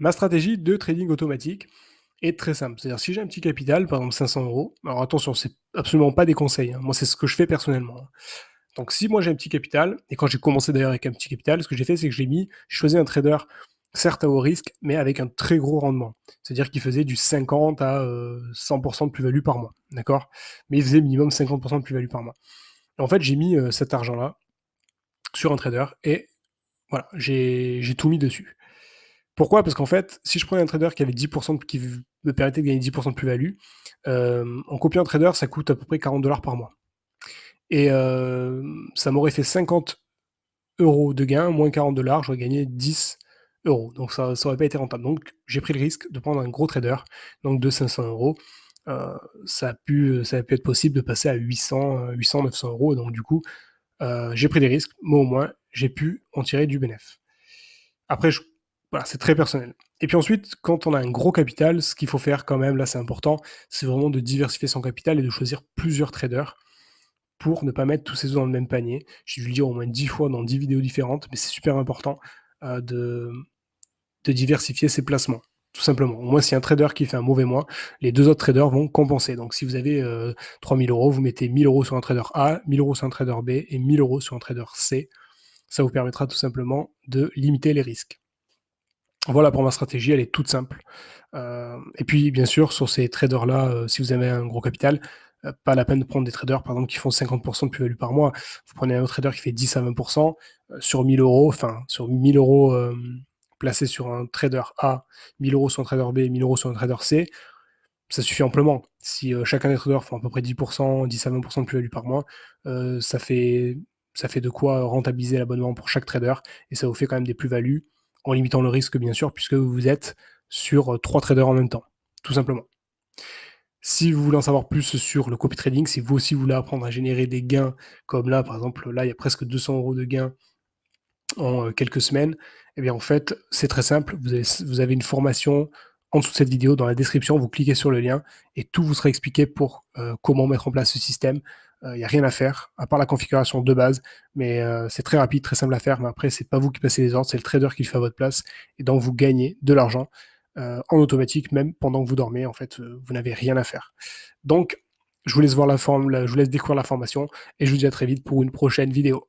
Ma stratégie de trading automatique est très simple. C'est-à-dire si j'ai un petit capital, par exemple 500 euros, alors attention, c'est absolument pas des conseils, hein. Moi, c'est ce que je fais personnellement, hein. Donc si moi j'ai un petit capital, et quand j'ai commencé d'ailleurs avec un petit capital, ce que j'ai fait, c'est que j'ai choisi un trader, certes à haut risque, mais avec un très gros rendement. C'est-à-dire qu'il faisait du 50 à 100% de plus-value par mois, d'accord. Mais il faisait minimum 50% de plus-value par mois. Et en fait, j'ai mis cet argent-là sur un trader, et voilà, j'ai tout mis dessus. Pourquoi? Parce qu'en fait, si je prenais un trader qui avait 10% qui me permettait de gagner 10% de plus-value, en copiant un trader, ça coûte à peu près 40 $ par mois. Et ça m'aurait fait 50 € de gain, moins 40 $, j'aurais gagné 10 €. Donc ça aurait pas été rentable. Donc j'ai pris le risque de prendre un gros trader, donc de 500 €. Ça a pu être possible de passer à 800, 900 €. Donc du coup, j'ai pris des risques, mais au moins j'ai pu en tirer du bénéfice. Après, voilà, c'est très personnel. Et puis ensuite, quand on a un gros capital, ce qu'il faut faire quand même, là c'est important, c'est vraiment de diversifier son capital et de choisir plusieurs traders pour ne pas mettre tous ses œufs dans le même panier. J'ai dû le dire au moins 10 fois dans 10 vidéos différentes, mais c'est super important de diversifier ses placements, tout simplement. Au moins, si un trader qui fait un mauvais mois, les deux autres traders vont compenser. Donc, si vous avez 3000 €, vous mettez 1000 € sur un trader A, 1000 € sur un trader B et 1000 € sur un trader C. Ça vous permettra tout simplement de limiter les risques. Voilà pour ma stratégie, elle est toute simple. Et puis, bien sûr, sur ces traders-là, si vous avez un gros capital, pas la peine de prendre des traders, par exemple, qui font 50% de plus-value par mois. Vous prenez un autre trader qui fait 10 à 20%, sur 1000 €, enfin, sur 1000 € placés sur un trader A, 1000 € sur un trader B, 1000 € sur un trader C, ça suffit amplement. Si chacun des traders font à peu près 10%, 10 à 20% de plus-value par mois, ça fait de quoi rentabiliser l'abonnement pour chaque trader, et ça vous fait quand même des plus-values, en limitant le risque, bien sûr, puisque vous êtes sur 3 traders en même temps, tout simplement. Si vous voulez en savoir plus sur le copy trading, si vous aussi voulez apprendre à générer des gains, comme là, par exemple, là, il y a presque 200 € de gains en quelques semaines, eh bien, en fait, c'est très simple. Vous avez une formation en dessous de cette vidéo, dans la description. Vous cliquez sur le lien et tout vous sera expliqué pour comment mettre en place ce système. Il n'y a rien à faire, à part la configuration de base, mais c'est très rapide, très simple à faire. Mais après, c'est pas vous qui passez les ordres, c'est le trader qui le fait à votre place. Et donc, vous gagnez de l'argent en automatique, même pendant que vous dormez. En fait, vous n'avez rien à faire. Donc, je vous laisse découvrir la formation et je vous dis à très vite pour une prochaine vidéo.